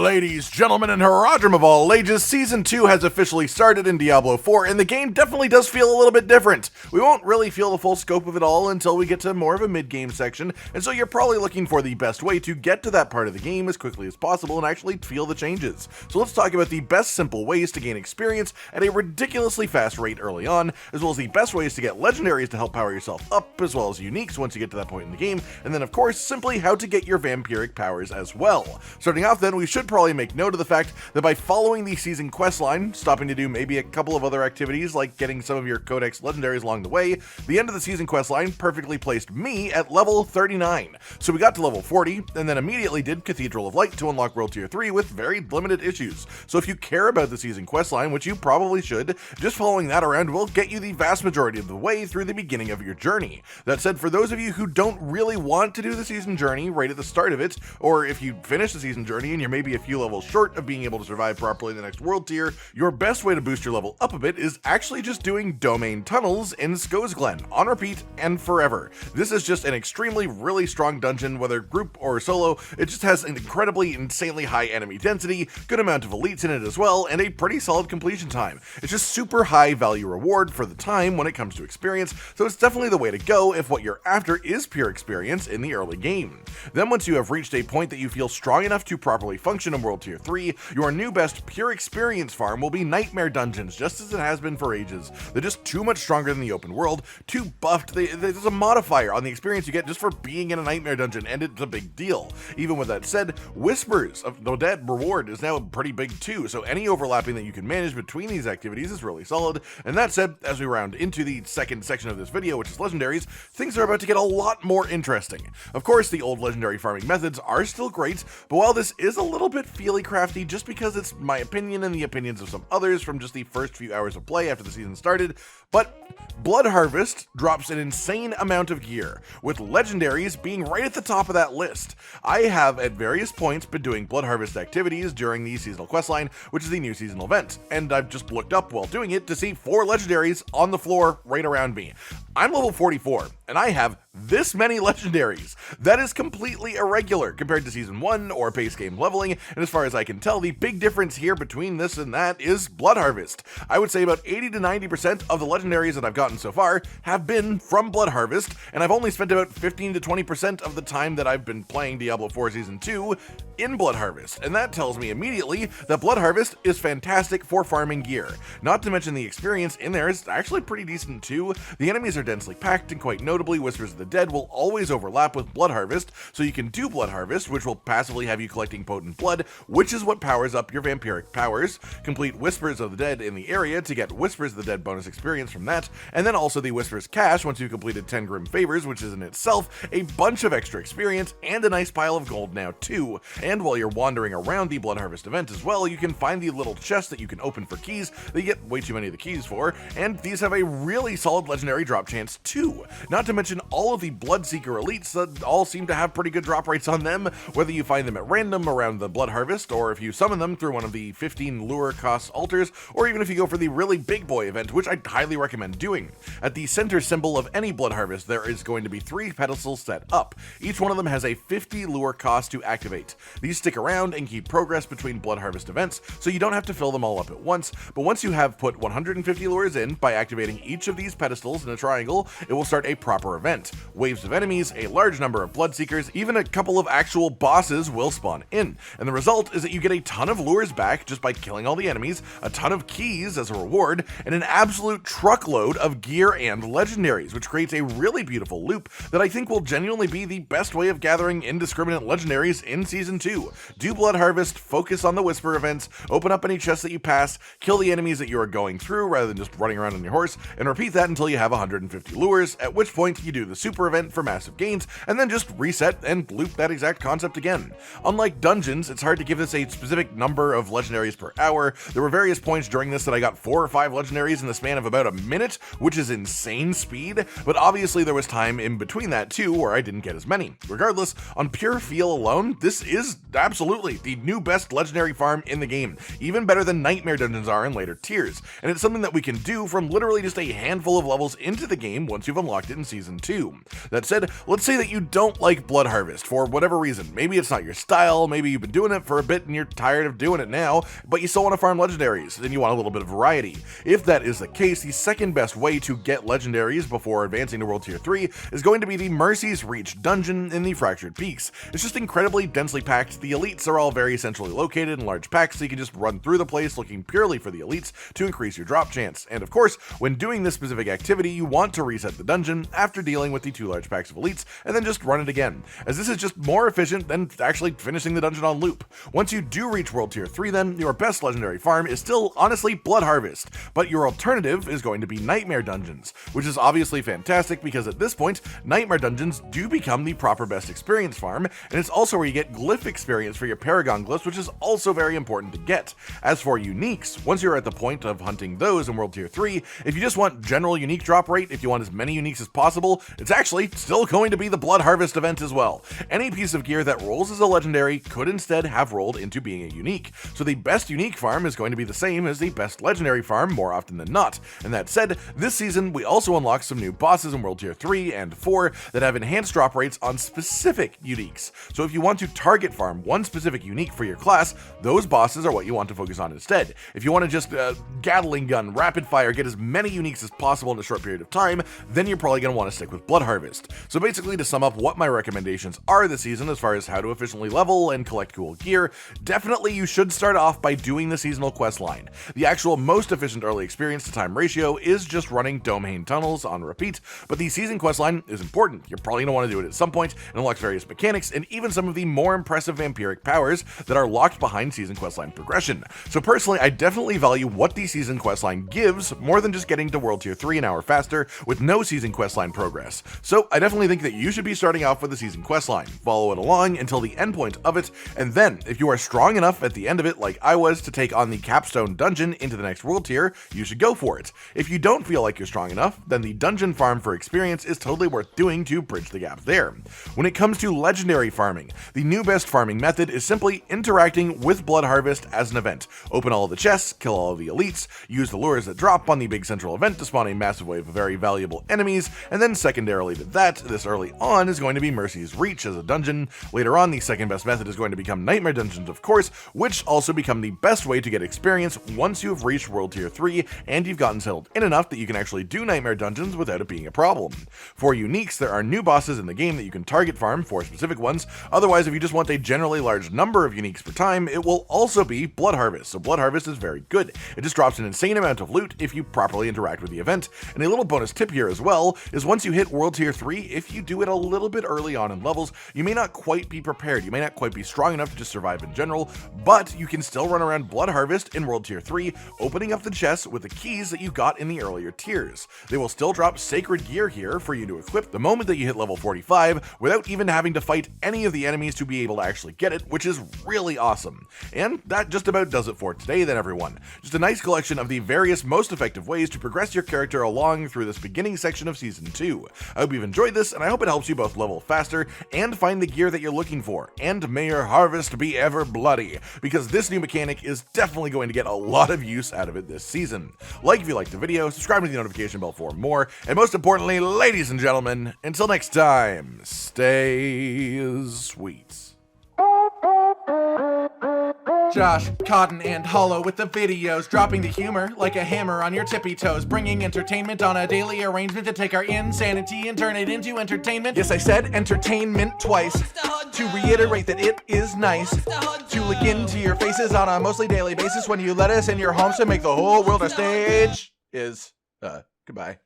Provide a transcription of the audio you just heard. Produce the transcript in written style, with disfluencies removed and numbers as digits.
Ladies, gentlemen, and Haradrim of all ages, Season 2 has officially started in Diablo 4, and the game definitely does feel a little bit different. We won't really feel the full scope of it all until we get to more of a mid-game section, and so you're probably looking for the best way to get to that part of the game as quickly as possible and actually feel the changes. So let's talk about the best simple ways to gain experience at a ridiculously fast rate early on, as well as the best ways to get legendaries to help power yourself up, as well as uniques once you get to that point in the game, and then of course, simply how to get your vampiric powers as well. Starting off then, we should probably make note of the fact that by following the season questline, stopping to do maybe a couple of other activities like getting some of your codex legendaries along the way, the end of the season questline perfectly placed me at level 39. So we got to level 40, and then immediately did Cathedral of Light to unlock World Tier 3 with very limited issues. So if you care about the season questline, which you probably should, just following that around will get you the vast majority of the way through the beginning of your journey. That said, for those of you who don't really want to do the season journey right at the start of it, or if you finish the season journey and you're maybe a few levels short of being able to survive properly in the next world tier, your best way to boost your level up a bit is actually just doing Domain Tunnels in Skogsglen, on repeat and forever. This is just an extremely really strong dungeon, whether group or solo. It just has an incredibly insanely high enemy density, good amount of elites in it as well, and a pretty solid completion time. It's just super high value reward for the time when it comes to experience, so it's definitely the way to go if what you're after is pure experience in the early game. Then once you have reached a point that you feel strong enough to properly function in World Tier 3, your new best pure experience farm will be Nightmare Dungeons, just as it has been for ages. They're just too much stronger than the open world, too buffed. There's a modifier on the experience you get just for being in a Nightmare Dungeon, and it's a big deal. Even with that said, Whispers of the Dead reward is now pretty big too, so any overlapping that you can manage between these activities is really solid. And that said, as we round into the second section of this video, which is Legendaries, things are about to get a lot more interesting. Of course, the old legendary farming methods are still great, but while this is a little bit feely crafty just because it's my opinion and the opinions of some others from just the first few hours of play after the season started, but Blood Harvest drops an insane amount of gear, with legendaries being right at the top of that list. I have at various points been doing Blood Harvest activities during the seasonal questline, which is the new seasonal event, and I've just looked up while doing it to see 4 legendaries on the floor right around me. I'm level 44, and I have this many legendaries. That is completely irregular compared to Season 1 or base game leveling, and as far as I can tell, the big difference here between this and that is Blood Harvest. I would say about 80 to 90% of the legendaries that I've gotten so far have been from Blood Harvest, and I've only spent about 15 to 20% of the time that I've been playing Diablo 4 Season 2 in Blood Harvest, and that tells me immediately that Blood Harvest is fantastic for farming gear. Not to mention the experience in there is actually pretty decent too. The enemies are densely packed, and quite notably, Whispers of the Dead will always overlap with Blood Harvest, so you can do Blood Harvest, which will passively have you collecting potent blood, which is what powers up your vampiric powers. Complete Whispers of the Dead in the area to get Whispers of the Dead bonus experience from that, and then also the Whispers cache once you've completed 10 Grim Favors, which is in itself a bunch of extra experience and a nice pile of gold now too. And while you're wandering around the Blood Harvest event as well, you can find the little chest that you can open for keys that you get way too many of the keys for, and these have a really solid legendary drop chance too. Not to mention all of the Bloodseeker elites that all seem to have pretty good drop rates on them, whether you find them at random around the Blood Harvest, or if you summon them through one of the 15 lure cost altars, or even if you go for the really big boy event, which I highly recommend doing. At the center symbol of any Blood Harvest, there is going to be 3 pedestals set up. Each one of them has a 50 lure cost to activate. These stick around and keep progress between Blood Harvest events, so you don't have to fill them all up at once, but once you have put 150 lures in by activating each of these pedestals in a triangle, it will start a proper event. Waves of enemies, a large number of Bloodseekers, even a couple of actual bosses will spawn in, and the result is that you get a ton of lures back just by killing all the enemies, a ton of keys as a reward, and an absolute truckload of gear and legendaries, which creates a really beautiful loop that I think will genuinely be the best way of gathering indiscriminate legendaries in Season 2. Do Blood Harvest, focus on the Whisper events, open up any chests that you pass, kill the enemies that you are going through rather than just running around on your horse, and repeat that until you have 150 lures, at which point you do the super event for massive gains, and then just reset and loop that exact concept again. Unlike dungeons, it's hard to give this a specific number of legendaries per hour. There were various points during this that I got 4 or 5 legendaries in the span of about a minute, which is insane speed, but obviously there was time in between that too where I didn't get as many. Regardless, on pure feel alone, this is absolutely the new best legendary farm in the game, even better than Nightmare Dungeons are in later tiers, and it's something that we can do from literally just a handful of levels into the game once you've unlocked it in Season 2. That said, let's say that you don't like Blood Harvest for whatever reason. Maybe it's not your style, maybe you've been doing it for a bit and you're tired of doing it now, but you still want to farm Legendaries, and you want a little bit of variety. If that is the case, the second best way to get Legendaries before advancing to World Tier 3 is going to be the Mercy's Reach dungeon in the Fractured Peaks. It's just incredibly densely packed. The elites are all very centrally located in large packs, so you can just run through the place looking purely for the elites to increase your drop chance. And of course, when doing this specific activity, you want to reset the dungeon after dealing with the 2 large packs of elites, and then just run it again, as this is just more efficient than actually finishing the dungeon on loop. Once you do reach World Tier 3 then, your best legendary farm is still honestly Blood Harvest, but your alternative is going to be Nightmare Dungeons, which is obviously fantastic because at this point, Nightmare Dungeons do become the proper best experience farm, and it's also where you get glyph experience for your Paragon glyphs, which is also very important to get. As for uniques, once you're at the point of hunting those in World Tier 3, if you just want general unique drop rate, if you want as many uniques as possible, it's actually still going to be the Blood Harvest event as well. Any piece of gear that rolls as a legendary could instead have rolled into being a unique, so the best unique farm is going to be the same as the best legendary farm more often than not. And that said, this season we also unlocked some new bosses in World Tier 3 and 4 that have enhanced drop rates on specific uniques. So if you want to target farm one specific unique for your class, those bosses are what you want to focus on instead. If you want to just Gatling gun, rapid fire, get as many uniques as possible in a short period of time, then you're probably going to want to stick with Blood Harvest. So basically, to sum up what my recommendations are this season as far as how to efficiently level and collect cool gear, definitely you should start off by doing the seasonal quest line. The actual most efficient early experience to time ratio is just running Domain Tunnels on repeat, but the season quest line is important. You're probably going to want to do it at some point and unlock various mechanics and even some of the more impressive vampiric powers that are locked behind season questline progression. So personally, I definitely value what the season questline gives more than just getting to World Tier 3 an hour faster with no season questline progress. So I definitely think that you should be starting off with the season questline, follow it along until the endpoint of it, and then if you are strong enough at the end of it like I was to take on the capstone dungeon into the next world tier, you should go for it. If you don't feel like you're strong enough, then the dungeon farm for experience is totally worth doing to bridge the gap there. When it comes to legendary farming, the new best farming method is simply interacting with Blood Harvest as an event. Open all of the chests, kill all of the elites, use the lures that drop on the big central event to spawn a massive wave of very valuable enemies, and then secondarily to that, this early on is going to be Mercy's Reach as a dungeon. Later on, the second best method is going to become Nightmare Dungeons, of course, which also become the best way to get experience once you have reached World Tier 3 and you've gotten settled in enough that you can actually do Nightmare Dungeons without it being a problem. For uniques, there are new bosses in the game that you can target farm for specific ones. Otherwise, if you just want a generally large number of uniques per time, it will also be Blood Harvest. So Blood Harvest is very good. It just drops an insane amount of loot if you properly interact with the event. And a little bonus tip here as well is once you hit World Tier 3, if you do it a little bit early on in levels, you may not quite be prepared. You may not quite be strong enough to just survive in general, but you can still run around Blood Harvest in World Tier 3, opening up the chests with the keys that you got in the earlier tiers. They will still drop sacred gear here for you to equip the moment that you hit level 45 without even having to fight any of the enemies to be able to actually get it, which is really awesome. And that just about does it for today then, everyone. Just a nice collection of the various most effective ways to progress your character along through this beginning section of Season 2. I hope you've enjoyed this, and I hope it helps you both level faster and find the gear that you're looking for. And may your harvest be ever bloody, because this new mechanic is definitely going to get a lot of use out of it this season. Like if you liked the video, subscribe to the notification bell for more, and most importantly, ladies and gentlemen, until next time, stay sweet. Josh, Cotton, and Hollow with the videos, dropping the humor like a hammer on your tippy toes, bringing entertainment on a daily arrangement to take our insanity and turn it into entertainment. Yes, I said entertainment twice, to reiterate that it is nice to look into your faces on a mostly daily basis when you let us in your homes to make the whole world a stage. Goodbye.